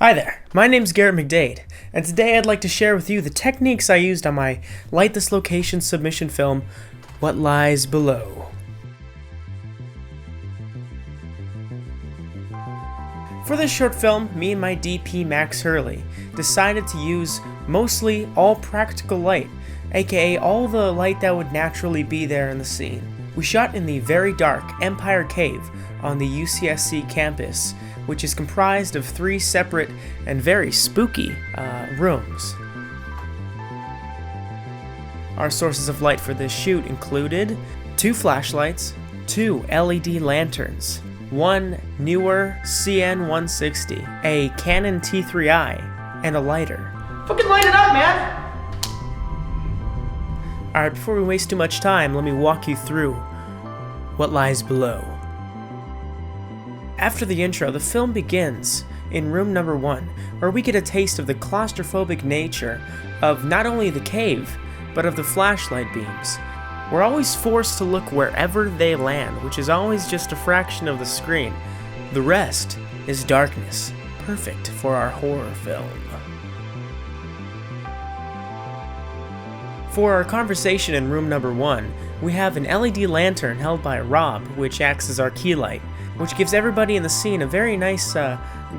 Hi there, my name's Garrett McDade, and today I'd like to share with you the techniques I used on my Light This Location submission film, What Lies Below. For this short film, me and my DP Max Hurley decided to use mostly all practical light, aka all the light that would naturally be there in the scene. We shot in the very dark Empire Cave on the UCSC campus, which is comprised of 3 separate and very spooky rooms. Our sources of light for this shoot included 2 flashlights, 2 LED lanterns, 1 newer CN160, a Canon T3i, and a lighter. Fucking light it up, man! Alright, before we waste too much time, let me walk you through what lies below. After the intro, the film begins in room number 1, where we get a taste of the claustrophobic nature of not only the cave, but of the flashlight beams. We're always forced to look wherever they land, which is always just a fraction of the screen. The rest is darkness, perfect for our horror film. For our conversation in room number 1, we have an LED lantern held by Rob, which acts as our key light, which gives everybody in the scene a very nice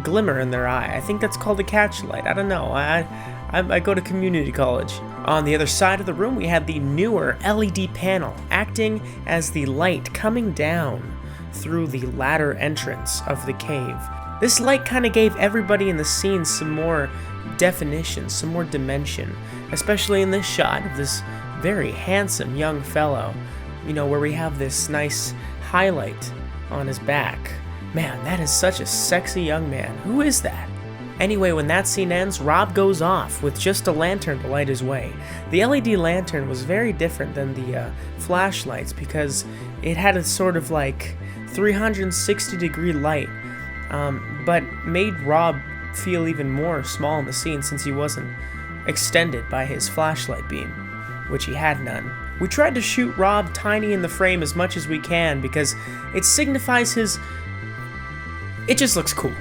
glimmer in their eye. I think that's called a catch light. I don't know. I go to community college. On the other side of the room, we had the newer LED panel acting as the light coming down through the ladder entrance of the cave. This light kind of gave everybody in the scene some more definition, some more dimension, especially in this shot of this very handsome young fellow, you know, where we have this nice highlight on his back. Man, that is such a sexy young man. Who is that? Anyway, when that scene ends, Rob goes off with just a lantern to light his way. The LED lantern was very different than the flashlights because it had a sort of like 360 degree light, but made Rob feel even more small in the scene since he wasn't extended by his flashlight beam, which he had none. We tried to shoot Rob tiny in the frame as much as we can because it signifies his... it just looks cool.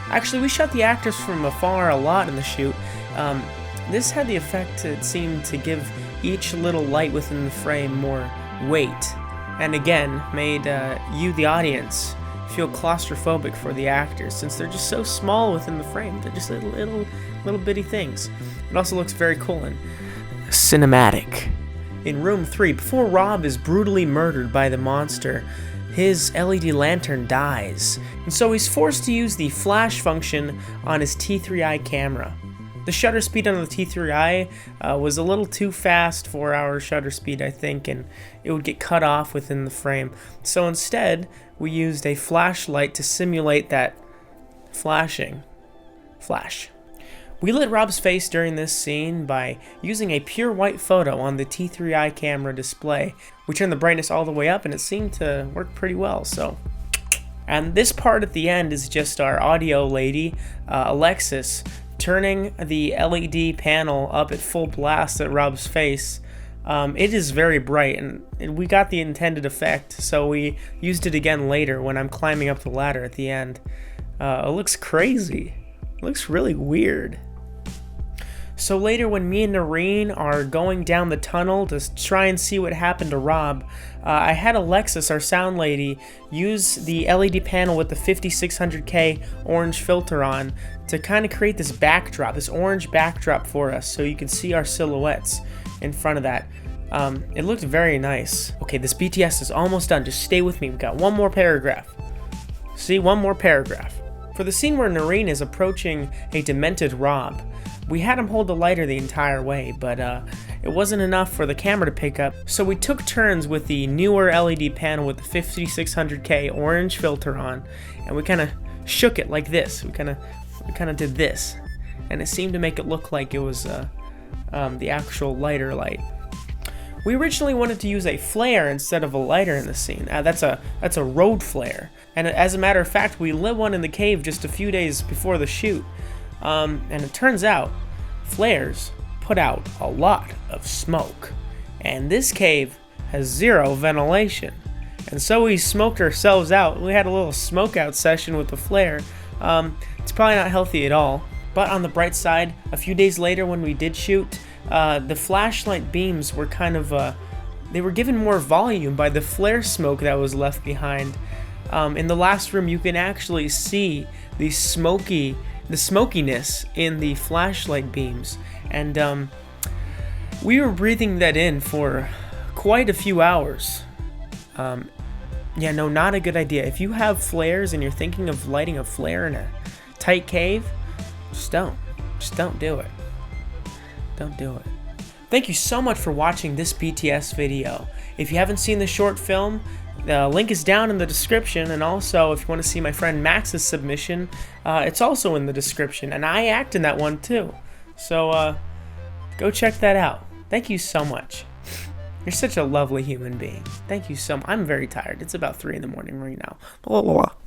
Actually, we shot the actors from afar a lot in the shoot. This had the effect, it seemed, to give each little light within the frame more weight, and again, made you, the audience, feel claustrophobic for the actors, since they're just so small within the frame. They're just little bitty things. It also looks very cool and cinematic. In room 3, before Rob is brutally murdered by the monster, his LED lantern dies, and so he's forced to use the flash function on his T3i camera. The shutter speed on the T3i was a little too fast for our shutter speed, I think, and it would get cut off within the frame. So instead, we used a flashlight to simulate that flash. We lit Rob's face during this scene by using a pure white photo on the T3i camera display. We turned the brightness all the way up and it seemed to work pretty well, so. And this part at the end is just our audio lady, Alexis, turning the LED panel up at full blast at Rob's face. It is very bright and we got the intended effect, so we used it again later when I'm climbing up the ladder at the end. It looks crazy. It looks really weird. So later when me and Noreen are going down the tunnel to try and see what happened to Rob, I had Alexis, our sound lady, use the LED panel with the 5600K orange filter on to kind of create this backdrop, this orange backdrop for us so you can see our silhouettes in front of that. It looked very nice. Okay, this BTS is almost done. Just stay with me. We've got one more paragraph. See, one more paragraph. For the scene where Noreen is approaching a demented Rob, we had him hold the lighter the entire way, but it wasn't enough for the camera to pick up, so we took turns with the newer LED panel with the 5600K orange filter on, and we kind of shook it like this. We kind of did this, and it seemed to make it look like it was the actual lighter light. We originally wanted to use a flare instead of a lighter in the scene. That's a road flare, and as a matter of fact, we lit one in the cave just a few days before the shoot. And it turns out, flares put out a lot of smoke, and this cave has 0 ventilation, And so we smoked ourselves out. We had a little smoke out session with the flare. It's probably not healthy at all. But on the bright side, a few days later when we did shoot, the flashlight beams were kind of, they were given more volume by the flare smoke that was left behind. In the last room, you can actually see the smokiness in the flashlight beams. And we were breathing that in for quite a few hours. Yeah, no, not a good idea. If you have flares and you're thinking of lighting a flare in a tight cave, just don't do it. Don't do it. Thank you so much for watching this BTS video. If you haven't seen the short film, the link is down in the description, and also if you want to see my friend Max's submission, it's also in the description, and I act in that one too. So go check that out. Thank you so much. You're such a lovely human being. Thank you so much. I'm very tired. It's about 3 in the morning right now.